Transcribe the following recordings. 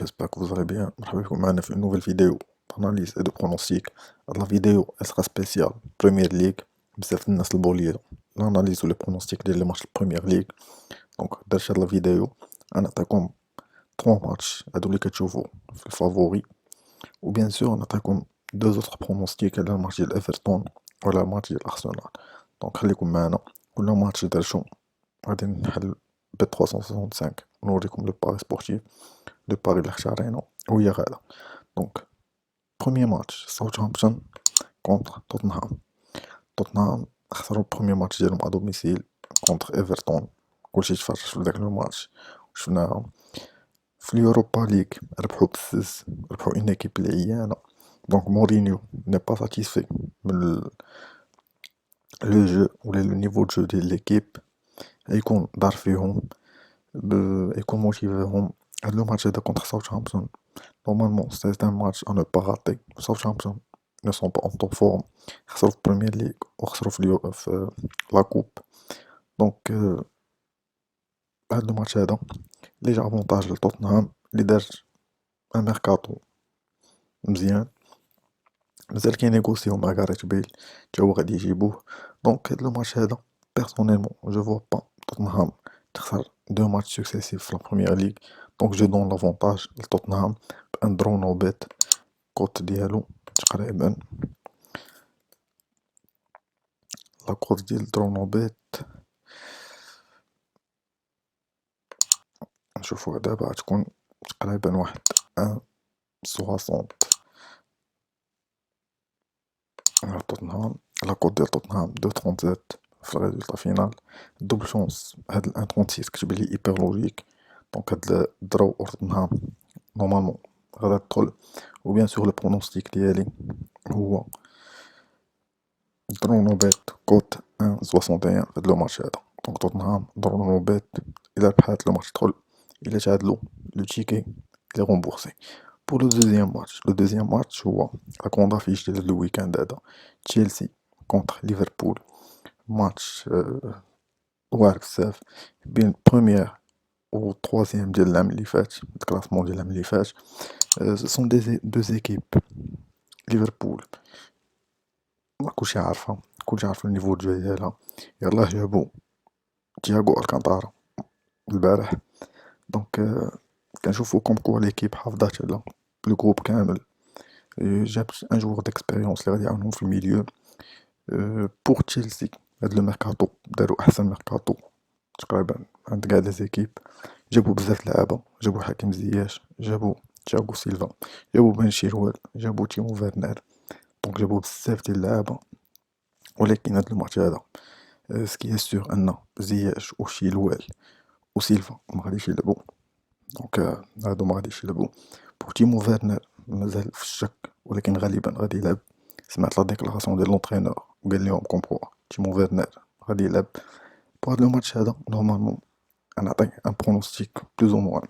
j'espère que vous allez bien. مرحبا بكم معنا في une nouvelle vidéo d'analyse et de pronostic. هاد لا فيديو elle sera spéciale Premier League. بزاف الناس البولية l'analyse و les pronostics ديال لي ماتش Premier League. دونك درت هاد لا فيديو نعطيكم 3 ماتش هادو اللي كتشوفو في الفافوري، و بيان سور نعطيكم 2 autres pronostics على الماتش ديال ايفرتون وعلى الماتش ديال ارسنال. دونك خليكم معنا. كل ماتش درتو غادي نحل ب 365 نوريكم لو باري سبورتيف، لو باري اللي اختارينا وهي غادا. دونك بروميير ماتش ساوثهامبتون كونتر توتنهام خسروا البروميير ماتش ديالهم ا دوميسيل كونتر ايفرتون، كلشي تفرج في داك الماتش وشفناها. في اليوروبا ليغ ربحوا بزز، ربحوا اون ايكيب اللي عيانه. دونك مورينيو ني با ساتيسفي من لو جو ولا لو نيفو دو جو ديال ليكيب، يكون دار فيهم يكون موتيفيهم. هاد لو ماتش هدا كونتر ساوثهامبتون نورمالمون سي ان ماتش ا نو با راتي. ساوثهامبتون ne sont pas en top forme، خسروا في البريمير ليغ وخسروا في لا كوب. دونك هاد لو ماتش هدا لي جا افونتاج لتوتنهام اللي دار ان ميركاتو مزيان، مازال كينيغوسيو مع غاريت بيل تا هو غادي يجيبوه. دونك هاد لو ماتش هدا بيرسونيلمون جو فوا با توتنهام تخسر 2 ماتش سوكسيسيف في لا بروميير ليغ. دونك جو دون لافونتاج لتوتنهام بان درو نو بيت. كوت ديالو تقريبا لا كوت ديال درو نو بيت نشوفوها دابا غتكون تقريبا واحد ان 60 على توتنهام. لا كوت ديال توتنهام 2.37 في الريزولتا فينال. دوبل شونس هاد ال 1.36 كتب لي ايبر لوجيك. دونك هاد الدرو اور توتنهام نورمالمون غادا تدخل. و بيان سور لو برونوستيك ديالي هو درو نو بيت كوت 1.61 في هاد لو ماتش هدا. دونك توتنهام درو نو بيت الى ربحات لو ماتش تدخل، الى تعادلو لو تيكي لي رومبورسي. بور لو دوزيام ماتش هو لا كوندا فيش ديال لو ويكاند هذا تشيلسي كونتر ليفربول. ماتش واعر بزاف بين بروميير و تروازيام ديال العام اللي فات، الكلاسمون ديال العام اللي فات. سون دو زيكيب ليفربول كلشي عارفها، كلشي عارف النيفو دو ديالها. يلاه جابو تياغو الكانتارا البارح. دونك كنشوفو كوم كوا ليكيب حافظات على لو جروب كامل. جابت ان جوور ديكسبيريونس اللي غادي يعاونهم في الميليو. بور تشيلسي هاد لو ميركاتو دارو احسن ميركاتو تقريبا عند كاع لي زيكيب. جابو بزاف لعابة، جابو حكيم زياش، جابو تياغو سيلفا، جابو بن شيروال، جابو تيمو فيرنر. دونك جابو بزاف ديال اللعابة. ولكن هاد الماتش هدا سكي سور ان زياش و شيلوال و سيلفا ما غاديش يلعبو. دونك هادو ما غاديش يلعبو. بور تيمو فيرنر مازال في الشك، ولكن غالبا غادي يلعب. سمعت لا ديكلاراسيون ديال لونترينور وقال لهم كوم كوا تيمو فيرنر غادي يلعب. بور هاد لو ماتش هدا نورمالمون نعطي ان برونوستيك بلوز او موان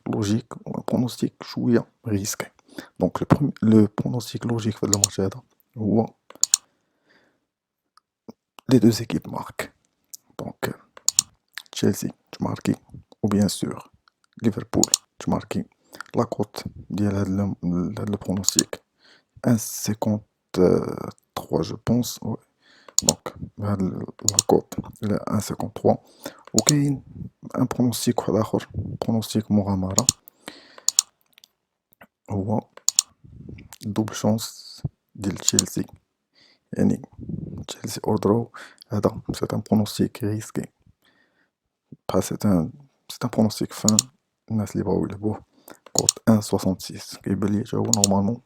لوجيك و ان برونوستيك شويه ريسكي. دونك لو برونوستيك لوجيك في هاد لو ماتش هدا هو لي دو زيكيب مارك. دونك تشيلسي تماركي و بيان سور ليفربول تماركي. لا كوت ديال هاد لو برونوستيك 1.53 جو بونس. دونك هاد لا كوت 1.53. وكاين ان برونوستيك واحد اخر، برونوستيك مغامرة، هو دوبل شونس ديال تشيلسي، يعني تشيلسي اور درو. هذا سي ان برونوستيك ريسكي بحال سي ان برونوستيك فان الناس اللي بغاو يلعبوه. كوت 1.66 كيبان لي حتى هو نورمالمون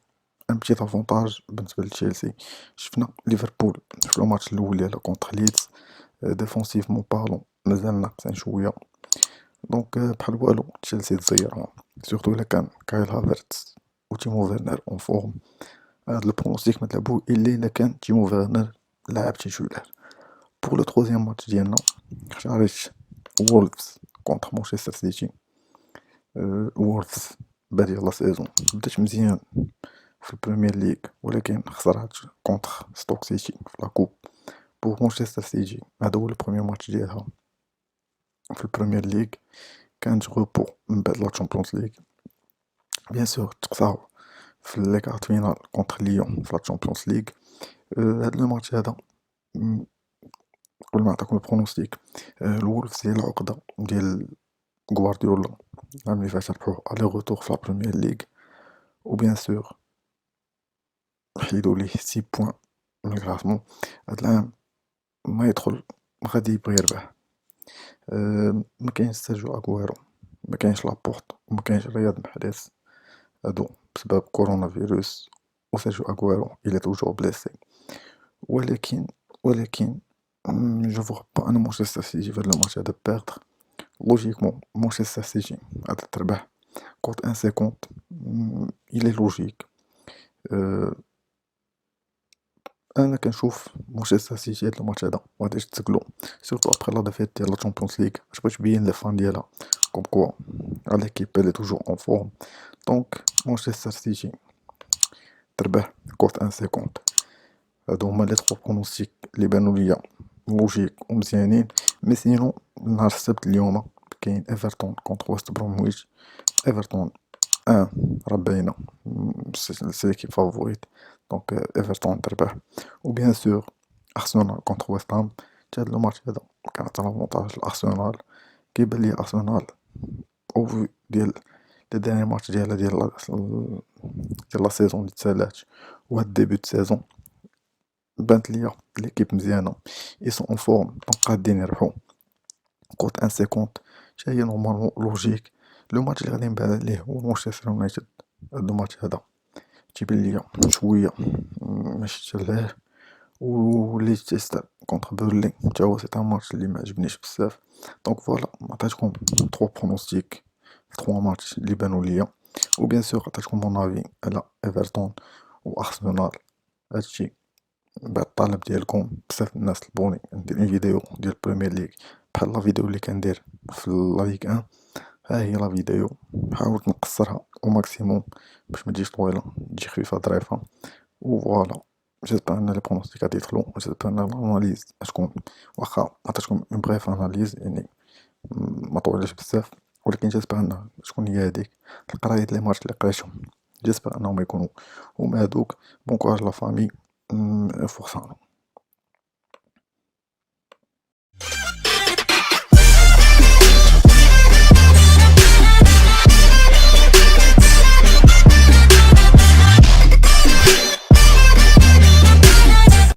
ان بتي افونتاج بالنسبه لتشيلسي. شفنا ليفربول في لو ماتش الاول ديالها كونتر ليدز ديفونسيفمون بارلون مازال ناقصين شويه. دونك بحال والو تشيلسي تزيرهم، سورتو الا كان كايل هافرتز و تيمو فيرنر اون فورم. هاد البرونوستيك ما تلعبوه الا كان تيمو فيرنر لاعب تيتولار. بور لو تروزيام ماتش ديالنا اختاريت وولفز كونتر مانشستر سيتي. وولفز بادي لا سيزون بدات مزيان في البريمير ليغ، ولكن خسرات كونتر ستوك سيتي في لا كوب. بور مانشستر سيتي هذا هو البروميير ماتش ديالها في البريمير ليغ، كانت غوبو من بعد لا تشامبيونز ليغ. بيان سور تقطعو في لي كارت فينال كونتر ليون في لا تشامبيونز ليغ. هاد لو ماتش هذا، م، قبل ما نعطيكم البرونوستيك، الولفز هي العقدة ديال غوارديولا. العام اللي فات ربحوه الي غوتور في لا بروميير ليغ، وبيان سور حيدو ليه 6 بوان من الكلاسمون. هاد العام ما يدخل غادي يبغي يربح. ما كاينش سيرجيو اغويرو، ما كاينش لابورت، وما كاينش رياض محرز، هادو بسبب كورونا فيروس. وسيرجيو اغويرو il est toujours blessé. ولكن جو فوغ با ان مانشستر سيتي في هاد لو ماتش هذا بيردر. لوجيكمون مانشستر سيتي غادا تربح كوت 1.50. il est logique. أه انا كنشوف مانشستر سيتي هاد الماتش هذا غادي تسقلو، سورتو ابخي لا ديفيت ديال لا تشامبيونز ليغ، باش بغات تبين لي فان ديالها كوم كوا ليكيب اللي توجور اون فورم. دونك مانشستر سيتي تربح كوت 1.50. هادو هما لي تخوا برونوستيك اللي بانو ليا لوجيك ومزيانين. مي سينو نهار السبت اليوم كاين ايفرتون كونتر ويست برومويتش. ايفرتون راه باينه سي ليكيب فافوريت، دونك ايفرتون تربح. وبيان سور ارسنال كونتر ويست هام. هاد لو ماتش هذا كنعطي لافونتاج لارسنال. كيبان لي ارسنال او في ديال لي داني ماتش ديال لا سيزون اللي تسالات وهاد ديبي دو سيزون، بانت ليا ليكيب مزيانه اي سون اون فورم، دونك غاديين يربحو كوت 1.50. هي نورمالمون لوجيك. لو ماتش اللي غادي نبان عليه هو مانشستر يونايتد. هاد لو ماتش هذا تيبان ليا شويه ماشي تلاه. و ليستر كونتر بيرلي تا هو سي ان ماتش اللي ما عجبنيش بزاف. دونك فوالا عطيتكم 3 برونوستيك 3 ماتش اللي بانوا ليا. وبيان سور عطيتكم مون افي على ايفرتون وارسنال. هادشي بعد الطلب ديالكم. بزاف الناس طلبوني ندير اون فيديو ديال البريمير ليغ بحال لا فيديو اللي كندير في لا ليغ 1. ها هي لا فيديو، حاولت نقصرها او ماكسيموم باش ما تجيش طويله، تجي خفيفه ظريفه. وفوالا جيسبر ان لي برونوستيك غادي يدخلو، جيسبر ان الاناليز غتكون واخا عطيتكم اون بريف اناليز يعني ما طولش بزاف، ولكن جيسبر ان تكون هي هاديك القرايه ديال لي ماتش اللي قريتهم، جيسبر انهم يكونوا هما هادوك. بون كوراج لا فامي، فرصه.